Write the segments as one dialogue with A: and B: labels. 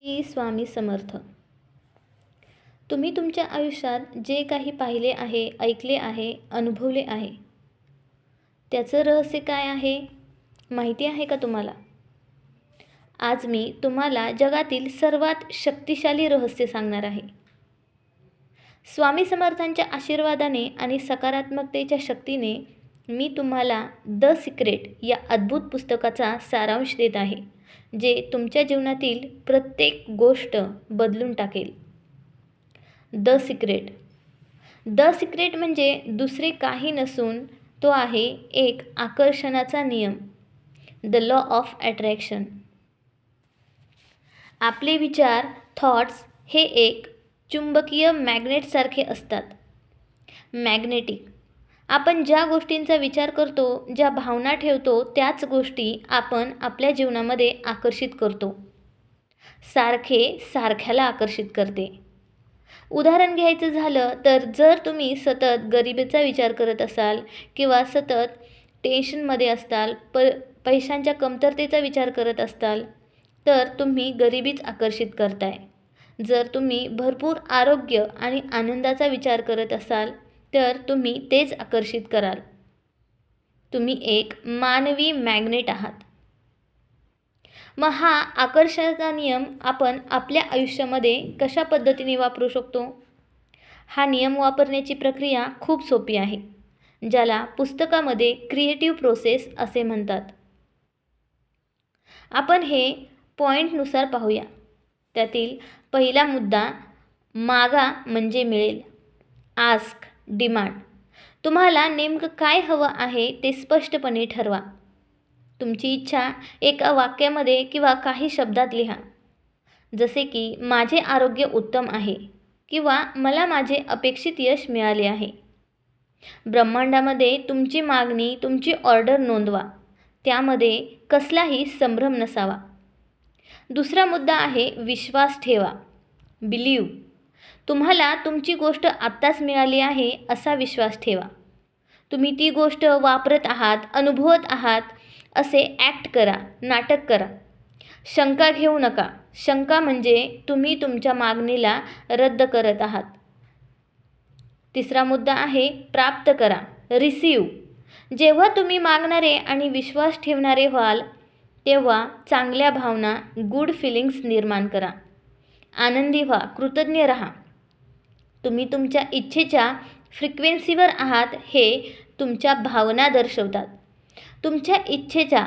A: स्वामी समर्थ. तुम्ही तुमच्या आयुष्यात जे काही पाहिले आहे, ऐकले आहे, अनुभवले आहे, त्याचं रहस्य काय आहे माहिती आहे का तुम्हाला? आज मी तुम्हाला जगातील सर्वात शक्तिशाली रहस्य सांगणार आहे. स्वामी समर्थांच्या आशीर्वादाने आणि सकारात्मकतेच्या शक्तीने मी तुम्हाला द सिक्रेट या अद्भुत पुस्तकाचा सारांश देत आहे, जे तुमच्या जीवनातील प्रत्येक गोष्ट बदलून टाकेल. द सिक्रेट म्हणजे दुसरे काही नसून तो आहे एक आकर्षणाचा नियम, द लॉ ऑफ अट्रॅक्शन. आपले विचार, थॉट्स हे एक चुंबकीय मॅग्नेटसारखे असतात. मॅग्नेटिक. आपण ज्या गोष्टींचा विचार करतो, ज्या भावना ठेवतो, त्याच गोष्टी आपण आपल्या जीवनामध्ये आकर्षित करतो. सारख्याला आकर्षित करते. उदाहरण घ्यायचं झालं तर जर तुम्ही सतत गरिबीचा विचार करत असाल किंवा सतत टेन्शनमध्ये असताल, पैशांच्या कमतरतेचा विचार करत असताल, तर तुम्ही गरिबीच आकर्षित करताय. जर तुम्ही भरपूर आरोग्य आणि आनंदाचा विचार करत असाल तर तुम्ही तेच आकर्षित कराल. तुम्ही एक मानवी मॅग्नेट आहात. मग हा आकर्षणाचा नियम आपण आपल्या आयुष्यामध्ये कशा पद्धतीने वापरू शकतो? हा नियम वापरण्याची प्रक्रिया खूप सोपी आहे, ज्याला पुस्तकामध्ये क्रिएटिव्ह प्रोसेस असे म्हणतात. आपण हे पॉईंटनुसार पाहूया. त्यातील पहिला मुद्दा, मागा म्हणजे मिळेल. Ask, demand. तुम्हाला नेमकं काय हवं आहे ते स्पष्टपणे ठरवा. तुमची इच्छा एका वाक्यामध्ये किंवा काही शब्दात लिहा, जसे की माझे आरोग्य उत्तम आहे किंवा मला माझे अपेक्षित यश मिळाले आहे. ब्रह्मांडामध्ये तुमची मागणी, तुमची ऑर्डर नोंदवा. त्यामध्ये कसलाही संभ्रम नसावा. दुसरा मुद्दा आहे विश्वास ठेवा, बिलीव्ह. तुम्हाला तुमची गोष्ट आत्ताच मिळाली आहे असा विश्वास ठेवा. तुम्ही ती गोष्ट वापरत आहात, अनुभवत आहात असे ॲक्ट करा, नाटक करा. शंका घेऊ नका. शंका म्हणजे तुम्ही तुमच्या मागणीला रद्द करत आहात. तिसरा मुद्दा आहे प्राप्त करा, रिसीव. जेव्हा तुम्ही मागणारे आणि विश्वास ठेवणारे व्हाल तेव्हा चांगल्या भावना, गुड फिलिंग्स निर्माण करा. आनंदी व्हा, कृतज्ञ राहा. तुम्ही तुमच्या इच्छेच्या फ्रिक्वेन्सीवर आहात हे तुमच्या भावना दर्शवतात. तुमच्या इच्छेच्या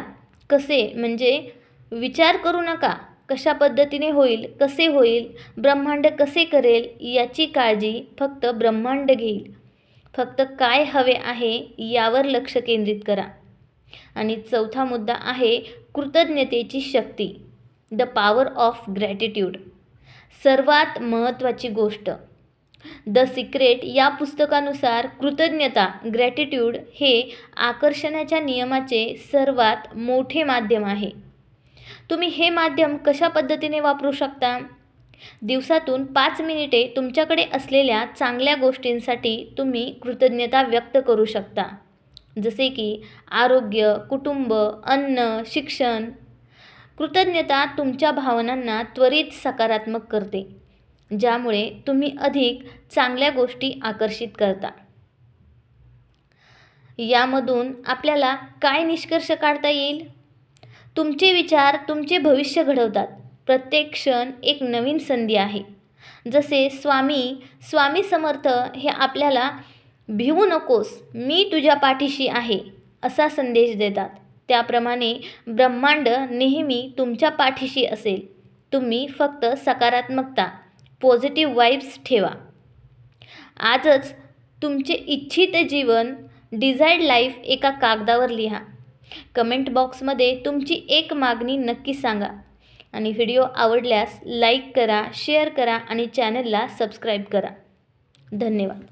A: म्हणजे विचार करू नका कशा पद्धतीने होईल, कसे होईल, ब्रह्मांड कसे करेल याची काळजी फक्त ब्रह्मांड घेईल. फक्त काय हवे आहे यावर लक्ष केंद्रित करा. आणि चौथा मुद्दा आहे कृतज्ञतेची शक्ती, द पॉवर ऑफ ग्रॅटिट्यूड. सर्वात महत्त्वाची गोष्ट, द सिक्रेट या पुस्तकानुसार कृतज्ञता, ग्रॅटिट्यूड हे आकर्षणाच्या नियमाचे सर्वात मोठे माध्यम आहे. तुम्ही हे माध्यम कशा पद्धतीने वापरू शकता? दिवसातून 5 मिनिटे तुमच्याकडे असलेल्या चांगल्या गोष्टींसाठी तुम्ही कृतज्ञता व्यक्त करू शकता, जसे की आरोग्य, कुटुंब, अन्न, शिक्षण. कृतज्ञता तुमच्या भावनांना त्वरित सकारात्मक करते, ज्यामुळे तुम्ही अधिक चांगल्या गोष्टी आकर्षित करता. यामधून आपल्याला काय निष्कर्ष काढता येईल? तुमचे विचार तुमचे भविष्य घडवतात. प्रत्येक क्षण एक नवीन संधी आहे. जसे स्वामी समर्थ हे आपल्याला भिवू नकोस, मी तुझ्या पाठीशी आहे असा संदेश देतात. त्याप्रमाणे ब्रह्मांड नेहमी तुमच्या पाठीशी असेल. तुम्ही फक्त सकारात्मकता, पॉझिटिव्ह वाइब्स ठेवा. आजच तुमचे इच्छित जीवन, डिझायर्ड लाईफ एका कागदावर लिहा. कमेंट बॉक्समध्ये तुमची एक मागणी नक्की सांगा. आणि व्हिडिओ आवडल्यास लाईक करा, शेअर करा आणि चॅनलला सबस्क्राईब करा. धन्यवाद.